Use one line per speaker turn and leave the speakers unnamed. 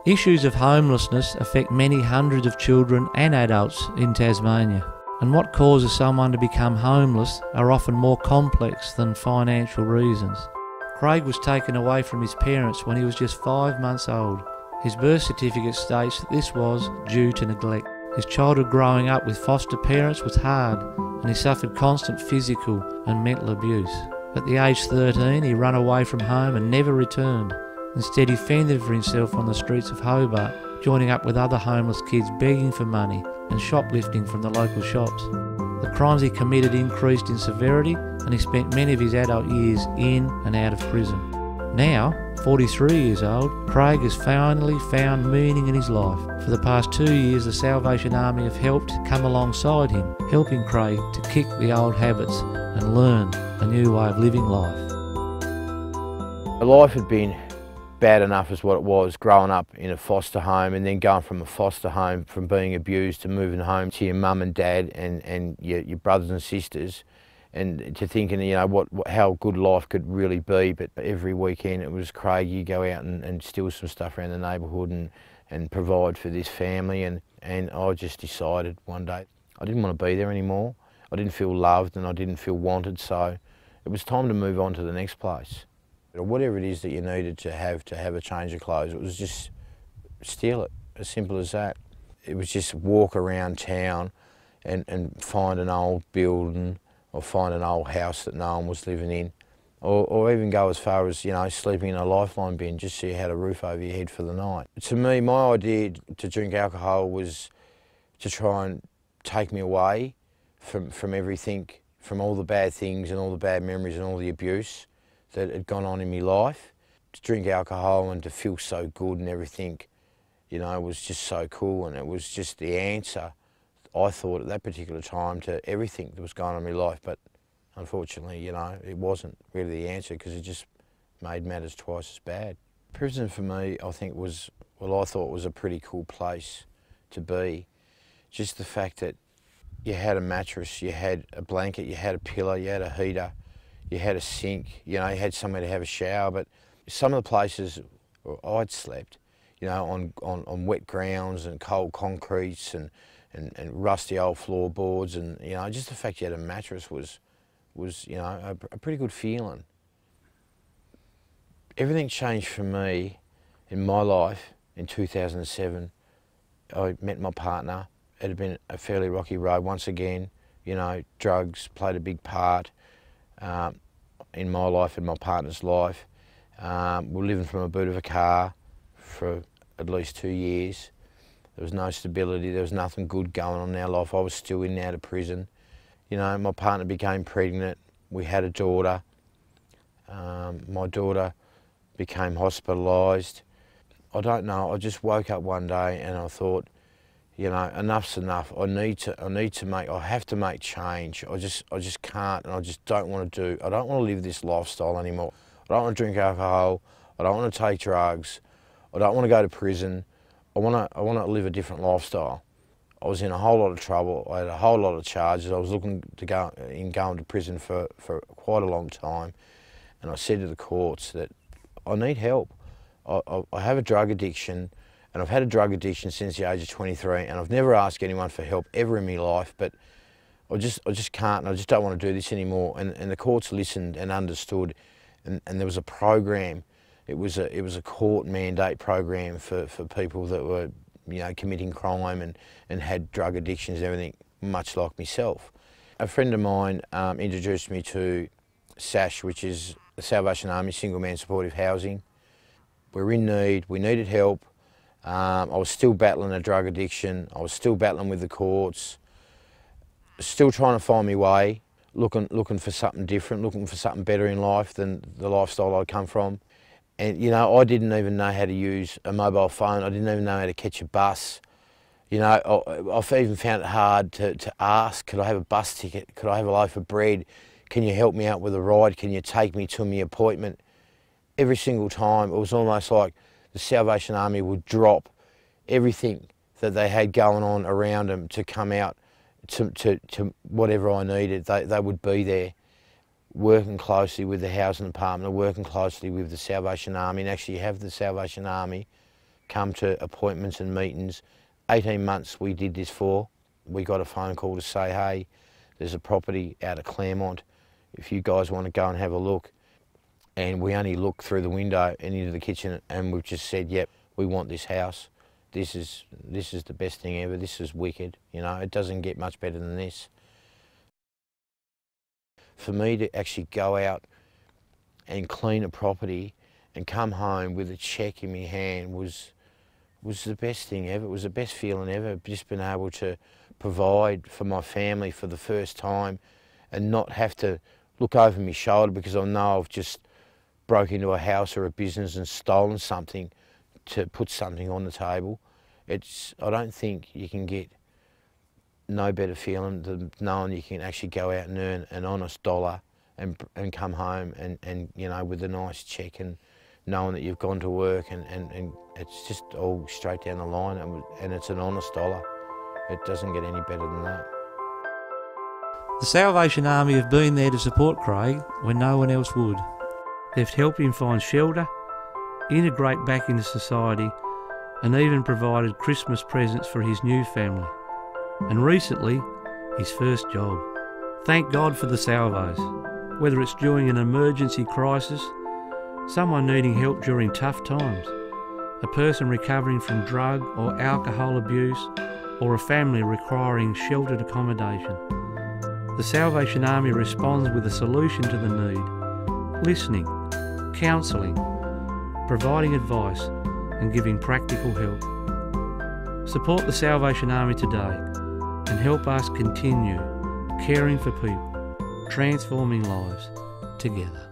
Issues of homelessness affect many hundreds of children and adults in Tasmania, and what causes someone to become homeless are often more complex than financial reasons. Craig was taken away from his parents when he was just 5 months old. His birth certificate states that this was due to neglect. His childhood growing up with foster parents was hard, and he suffered constant physical and mental abuse. At the age 13, he ran away from home and never returned. Instead, he fended for himself on the streets of Hobart, joining up with other homeless kids begging for money and shoplifting from the local shops. The crimes he committed increased in severity, and he spent many of his adult years in and out of prison. Now, 43 years old, Craig has finally found meaning in his life. For the past 2 years, the Salvation Army have helped come alongside him, helping Craig to kick the old habits and learn a new way of living life.
Life had been bad enough as what it was, growing up in a foster home and then going from a foster home, from being abused to moving home to your mum and dad and your brothers and sisters, and to thinking, you know, how good life could really be. But every weekend it was, Craig, you go out and steal some stuff around the neighbourhood and provide for this family. And I just decided one day I didn't want to be there anymore. I didn't feel loved and I didn't feel wanted, so it was time to move on to the next place. Whatever it is that you needed to have a change of clothes, it was just steal it, as simple as that. It was just walk around town and find an old building or find an old house that no one was living in, or even go as far as, you know, sleeping in a lifeline bin just so you had a roof over your head for the night. To me, my idea to drink alcohol was to try and take me away from everything, from all the bad things and all the bad memories and all the abuse that had gone on in my life. To drink alcohol and to feel so good and everything, you know, was just so cool, and it was just the answer, I thought, at that particular time to everything that was going on in my life. But unfortunately, you know, it wasn't really the answer, because it just made matters twice as bad. Prison for me, I think, was, well, I thought was a pretty cool place to be. Just the fact that you had a mattress, you had a blanket, you had a pillow, you had a heater, you had a sink, you know, you had somewhere to have a shower. But some of the places I'd slept, you know, on wet grounds and cold concretes and rusty old floorboards, and, you know, just the fact you had a mattress was you know, a pretty good feeling. Everything changed for me in my life in 2007. I met my partner. It had been a fairly rocky road once again. You know, drugs played a big part in my life and my partner's life. We were living from a boot of a car for at least 2 years. There was no stability, there was nothing good going on in our life. I was still in and out of prison. You know, my partner became pregnant, we had a daughter. My daughter became hospitalised. I don't know, I just woke up one day and I thought, you know, enough's enough. I have to make change. I just can't, and I just don't want to I don't want to live this lifestyle anymore. I don't want to drink alcohol. I don't want to take drugs. I don't want to go to prison. I want to live a different lifestyle. I was in a whole lot of trouble. I had a whole lot of charges. I was looking to go to prison for quite a long time, and I said to the courts that I need help. I have a drug addiction. And I've had a drug addiction since the age of 23, and I've never asked anyone for help ever in my life, but I just can't, and I just don't want to do this anymore. And the courts listened and understood, and there was a program. It was a court mandate program for people that were, you know, committing crime and had drug addictions and everything, much like myself. A friend of mine introduced me to SASH, which is the Salvation Army Single Man Supportive Housing. We're in need, we needed help. I was still battling a drug addiction. I was still battling with the courts, still trying to find my way, looking for something different, looking for something better in life than the lifestyle I'd come from. And, you know, I didn't even know how to use a mobile phone. I didn't even know how to catch a bus. You know, I've even found it hard to ask, could I have a bus ticket? Could I have a loaf of bread? Can you help me out with a ride? Can you take me to my appointment? Every single time, it was almost like the Salvation Army would drop everything that they had going on around them to come out to whatever I needed. They would be there, working closely with the housing department, working closely with the Salvation Army, and actually have the Salvation Army come to appointments and meetings. 18 months we did this for. We got a phone call to say, hey, there's a property out of Claremont, if you guys want to go and have a look. And we only looked through the window and into the kitchen, and we've just said, yep, we want this house. This is the best thing ever. This is wicked. You know, it doesn't get much better than this. For me to actually go out and clean a property and come home with a cheque in my hand was the best thing ever. It was the best feeling ever. Just been able to provide for my family for the first time and not have to look over my shoulder because I know I've just broke into a house or a business and stolen something to put something on the table. I don't think you can get no better feeling than knowing you can actually go out and earn an honest dollar and come home and you know, with a nice cheque, and knowing that you've gone to work and it's just all straight down the line, and it's an honest dollar. It doesn't get any better than that.
The Salvation Army have been there to support Craig when no one else would. They've helped him find shelter, integrate back into society, and even provided Christmas presents for his new family. And recently, his first job. Thank God for the Salvos. Whether it's during an emergency crisis, someone needing help during tough times, a person recovering from drug or alcohol abuse, or a family requiring sheltered accommodation. The Salvation Army responds with a solution to the need, listening, counselling, providing advice and giving practical help. Support the Salvation Army today and help us continue caring for people, transforming lives together.